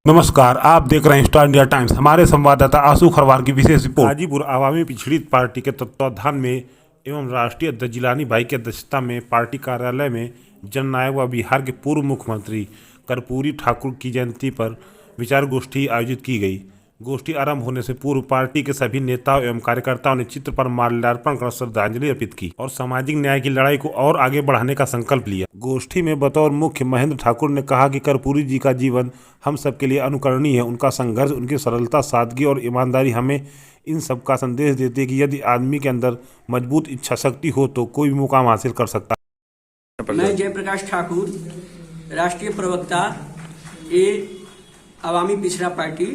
नमस्कार, आप देख रहे हैं स्टार इंडिया टाइम्स। हमारे संवाददाता आशु खरवार की विशेष रिपोर्ट। गाजीपुर आवामी पिछड़ी पार्टी के तत्वाधान में एवं राष्ट्रीय अध्यक्ष जिलानी भाई की अध्यक्षता में पार्टी कार्यालय में जननायक व बिहार के पूर्व मुख्यमंत्री कर्पूरी ठाकुर की जयंती पर विचार गोष्ठी आयोजित की गई। गोष्ठी आरंभ होने से पूर्व पार्टी के सभी नेताओं एवं कार्यकर्ताओं ने चित्र पर माल्यार्पण कर श्रद्धांजलि अर्पित की और सामाजिक न्याय की लड़ाई को और आगे बढ़ाने का संकल्प लिया। गोष्ठी में बतौर मुख्य महेंद्र ठाकुर ने कहा कि कर्पूरी जी का जीवन हम सबके लिए अनुकरणीय है। उनका संघर्ष, उनकी सरलता, सादगी और ईमानदारी हमें इन सब का संदेश देते कि यदि आदमी के अंदर मजबूत इच्छा शक्ति हो तो कोई भी मुकाम हासिल कर सकता है। मैं जयप्रकाश ठाकुर, राष्ट्रीय प्रवक्ता आवामी पिछड़ा पार्टी।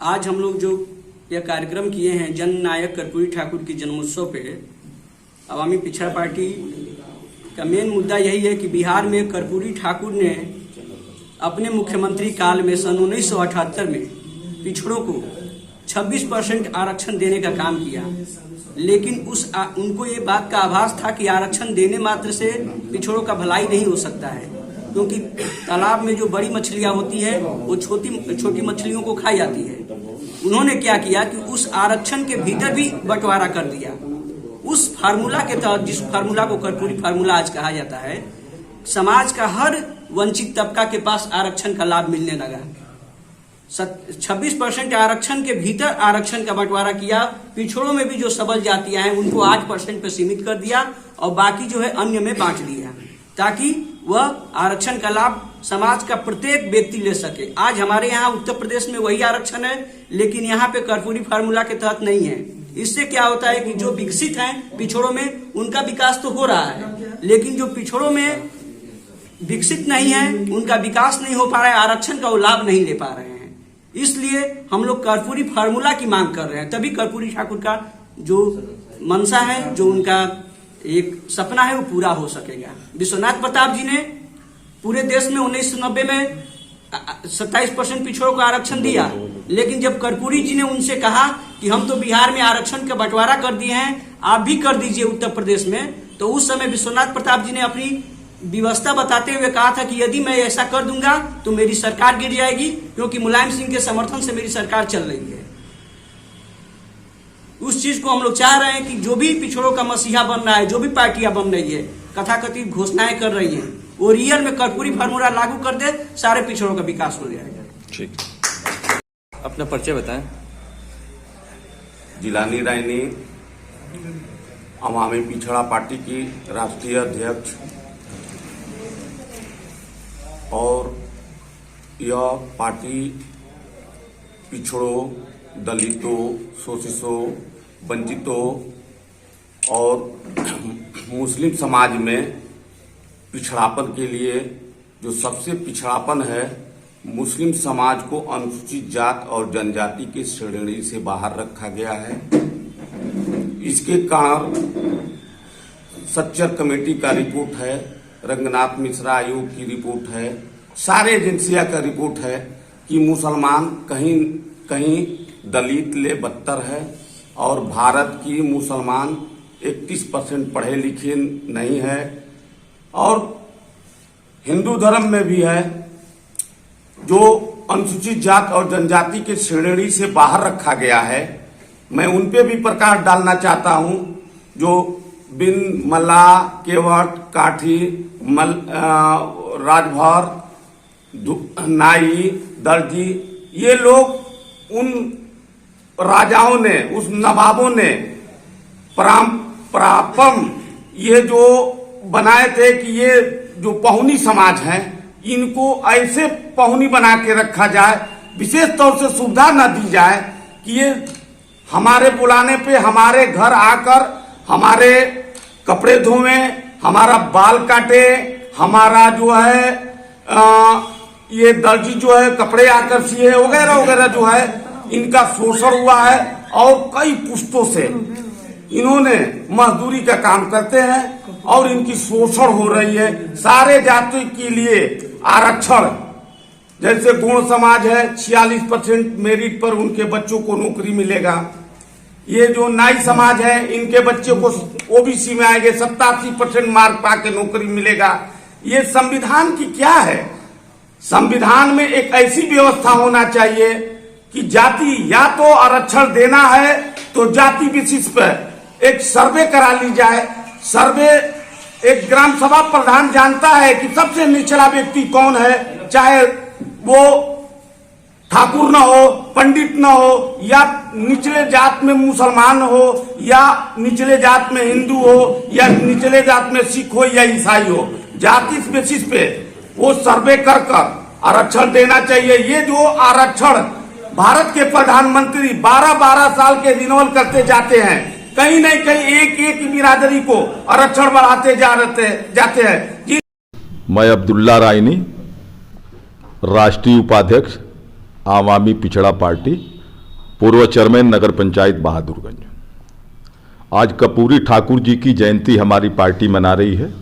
आज हम लोग जो यह कार्यक्रम किए हैं जननायक कर्पूरी ठाकुर की जन्मोत्सव पे, आवामी पिछड़ा पार्टी का मेन मुद्दा यही है कि बिहार में कर्पूरी ठाकुर ने अपने मुख्यमंत्री काल में सन 1978 में पिछड़ों को 26% आरक्षण देने का काम किया, लेकिन उनको ये बात का आभास था कि आरक्षण देने मात्र से पिछड़ों का भलाई नहीं हो सकता है, क्योंकि तालाब में जो बड़ी मछलियां होती है वो छोटी मछलियों को खाई जाती है। उन्होंने क्या किया कि उस आरक्षण के भीतर भी बंटवारा कर दिया। उस फार्मूला के तहत, जिस फार्मूला को कर्पूरी फार्मूला आज कहा जाता है, समाज का हर वंचित तबका के पास आरक्षण का लाभ मिलने लगा। 26% आरक्षण के भीतर आरक्षण का बंटवारा किया। पिछड़ों में भी जो सबल जातियां हैं उनको 8% पे सीमित कर दिया और बाकी जो है अन्य में बांट दिया, ताकि वह आरक्षण का लाभ समाज का प्रत्येक व्यक्ति ले सके। आज हमारे यहाँ उत्तर प्रदेश में वही आरक्षण है, लेकिन यहाँ पे कर्पूरी फार्मूला के तहत नहीं है। इससे क्या होता है कि जो विकसित हैं पिछड़ों में, उनका विकास तो हो रहा है, लेकिन जो पिछड़ों में विकसित नहीं है उनका विकास नहीं हो पा रहा है, आरक्षण का वो लाभ नहीं ले पा रहे हैं। इसलिए हम लोग कर्पूरी फार्मूला की मांग कर रहे हैं, तभी कर्पूरी ठाकुर का जो मनसा है, जो उनका एक सपना है, वो पूरा हो सकेगा। विश्वनाथ प्रताप जी ने पूरे देश में 1990 में 27% पिछड़ों को आरक्षण दिया, लेकिन जब कर्पूरी जी ने उनसे कहा कि हम तो बिहार में आरक्षण का बंटवारा कर दिए हैं, आप भी कर दीजिए उत्तर प्रदेश में, तो उस समय विश्वनाथ प्रताप जी ने अपनी व्यवस्था बताते हुए कहा था कि यदि मैं ऐसा कर दूंगा तो मेरी सरकार गिर जाएगी, क्योंकि मुलायम सिंह के समर्थन से मेरी सरकार चल रही है। उस चीज को हम लोग चाह रहे हैं कि जो भी पिछड़ों का मसीहा बन रहा है, जो भी पार्टियां बन रही है, कथाकथित घोषणाएं कर रही हैं, वो रियल में कर्पूरी फार्मूला लागू कर दे, सारे पिछड़ों का विकास हो जाएगा। ठीक, अपना परिचय बताएं। जिलानी रायनी आवामी पिछड़ा पार्टी की राष्ट्रीय अध्यक्ष, और यह पार्टी पिछड़ों, दलितों, शोषितों, वंचितों और मुस्लिम समाज में पिछड़ापन के लिए, जो सबसे पिछड़ापन है, मुस्लिम समाज को अनुसूचित जात और जनजाति की श्रेणी से बाहर रखा गया है। इसके कारण सच्चर कमेटी का रिपोर्ट है, रंगनाथ मिश्रा आयोग की रिपोर्ट है, सारे एजेंसियां का रिपोर्ट है कि मुसलमान कहीं कहीं दलित ले बदतर है, और भारत की मुसलमान 31% पढ़े लिखे नहीं है, और हिंदू धर्म में भी है जो अनुसूचित जात और जनजाति के श्रेणी से बाहर रखा गया है। मैं उन पे भी प्रकाश डालना चाहता हूं, जो बिन, मल्ला, केवट, काठी, राजभर, नाई, दर्जी, ये लोग उन राजाओं ने, उस नवाबों ने परापम ये जो बनाए थे कि ये जो पहुनी समाज है, इनको ऐसे पहुनी बना के रखा जाए, विशेष तौर से सुविधा न दी जाए कि ये हमारे बुलाने पे हमारे घर आकर हमारे कपड़े धोवें, हमारा बाल काटे, हमारा जो है ये दर्जी जो है कपड़े आकर सिए, वगैरह वगैरह जो है, इनका शोषण हुआ है। और कई पुश्तों से इन्होंने मजदूरी का काम करते हैं और इनकी शोषण हो रही है। सारे जाति के लिए आरक्षण, जैसे गुण समाज है, 46% मेरिट पर उनके बच्चों को नौकरी मिलेगा। ये जो नाई समाज है, इनके बच्चे को ओबीसी में आएंगे, 87% मार्क पा के नौकरी मिलेगा। ये संविधान की क्या है? संविधान में एक ऐसी व्यवस्था होना चाहिए कि जाति या तो आरक्षण देना है तो जाति विशिष्ट पर एक सर्वे करा ली जाए। सर्वे एक ग्राम सभा प्रधान जानता है कि सबसे निचला व्यक्ति कौन है, चाहे वो ठाकुर न हो, पंडित न हो, या निचले जात में मुसलमान हो, या निचले जात में हिंदू हो, या निचले जात में सिख हो या ईसाई हो, जाति बेसिस पे वो सर्वे कर आरक्षण देना चाहिए। ये जो आरक्षण भारत के प्रधानमंत्री 12-12 साल के रिन्यूअल करते जाते हैं, कहीं न कहीं एक एक बिरादरी को आरक्षण बढ़ाते जाते हैं। जी मैं अब्दुल्ला रायनी, राष्ट्रीय उपाध्यक्ष आवामी पिछड़ा पार्टी, पूर्व चेयरमैन नगर पंचायत बहादुरगंज। आज कर्पूरी ठाकुर जी की जयंती हमारी पार्टी मना रही है।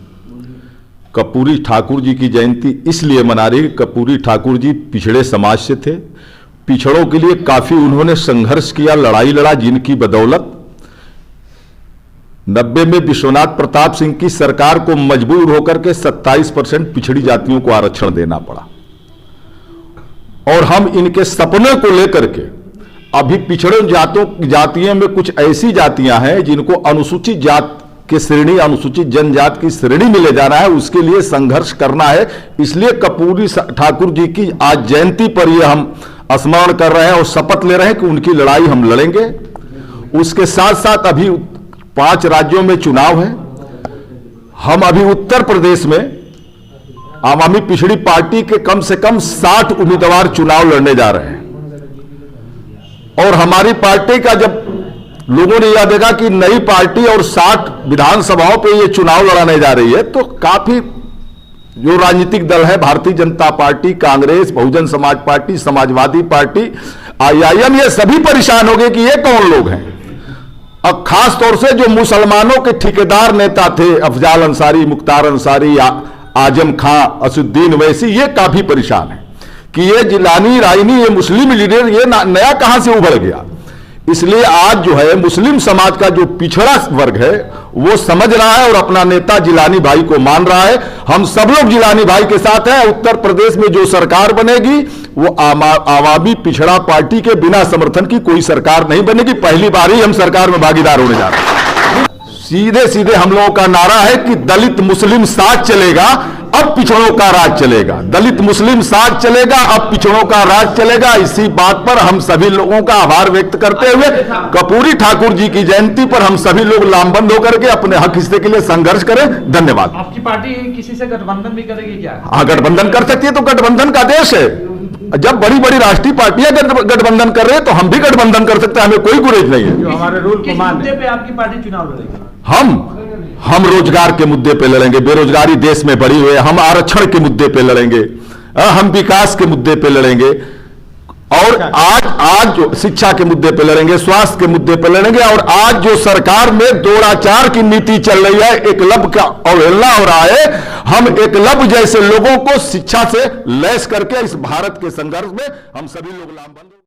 कर्पूरी ठाकुर जी की जयंती इसलिए मना रही है, कर्पूरी ठाकुर जी पिछड़े समाज से थे। पिछड़ों के लिए काफी उन्होंने संघर्ष किया, लड़ाई लड़ा, जिनकी बदौलत 90 में विश्वनाथ प्रताप सिंह की सरकार को मजबूर होकर के 27% पिछड़ी जातियों को आरक्षण देना पड़ा। और हम इनके सपने को लेकर के अभी पिछड़े जातियों में कुछ ऐसी जातियां हैं जिनको अनुसूचित जात के श्रेणी, अनुसूचित जनजाति की श्रेणी में ले जाना है, उसके लिए संघर्ष करना है। इसलिए कर्पूरी ठाकुर जी की आज जयंती पर यह हम स्मरण कर रहे हैं और शपथ ले रहे हैं कि उनकी लड़ाई हम लड़ेंगे। उसके साथ साथ अभी 5 राज्यों में चुनाव है। हम अभी उत्तर प्रदेश में आवामी पिछड़ी पार्टी के कम से कम 60 उम्मीदवार चुनाव लड़ने जा रहे हैं। और हमारी पार्टी का जब लोगों ने यह देखा कि नई पार्टी और 60 विधानसभाओं पे ये चुनाव लड़ाने जा रही है, तो काफी जो राजनीतिक दल है, Bharatiya Janata party, Congress, Bahujan Samaj party, Samajwadi party, IIM, ये सभी परेशान हो गए कि ये कौन लोग हैं। और खास तौर से जो मुसलमानों के ठेकेदार नेता थे, अफजाल अंसारी, मुख्तार अंसारी, आजम खां, असुद्दीन वैसी, ये काफी परेशान है कि ये जिलानी रायनी, ये मुस्लिम लीडर, ये नया कहां से उभर गया। इसलिए आज जो है मुस्लिम समाज का जो पिछड़ा वर्ग है वो समझ रहा है और अपना नेता जिलानी भाई को मान रहा है। हम सब लोग जिलानी भाई के साथ हैं। उत्तर प्रदेश में जो सरकार बनेगी वो आवामी पिछड़ा पार्टी के बिना समर्थन की कोई सरकार नहीं बनेगी। पहली बार ही हम सरकार में भागीदार होने जा रहे हैं। सीधे सीधे हम लोगों का नारा है कि दलित मुस्लिम साथ चलेगा, अब पिछड़ों का राज चलेगा। दलित मुस्लिम साथ चलेगा, अब पिछड़ों का राज चलेगा। इसी बात पर हम सभी लोगों का आभार व्यक्त करते हुए कर्पूरी ठाकुर जी की जयंती पर हम सभी लोग लामबंद होकर के अपने हक हिस्से के लिए संघर्ष करें। धन्यवाद। आपकी पार्टी किसी से गठबंधन भी करेगी क्या? हाँ, गठबंधन कर सकती है, तो गठबंधन का देश है। जब बड़ी बड़ी राष्ट्रीय पार्टियां गठबंधन कर रहे हैं तो हम भी गठबंधन कर सकते हैं, हमें कोई गुरेज नहीं है। हमारे रूल किस मुद्दे पे आपकी पार्टी चुनाव लड़ेगी? हम रोजगार के मुद्दे पे लड़ेंगे, बेरोजगारी देश में बढ़ी हुई है, हम आरक्षण के मुद्दे पे लड़ेंगे, हम विकास के मुद्दे पे लड़ेंगे, और आज जो शिक्षा के मुद्दे पे लड़ेंगे, स्वास्थ्य के मुद्दे पे लड़ेंगे। और आज जो सरकार में दोराचार की नीति चल रही है, एकलव्य का अवहेलना हो रहा है, हम एकलव्य जैसे लोगों को शिक्षा से लैस करके इस भारत के संघर्ष में हम सभी लोग लामबंद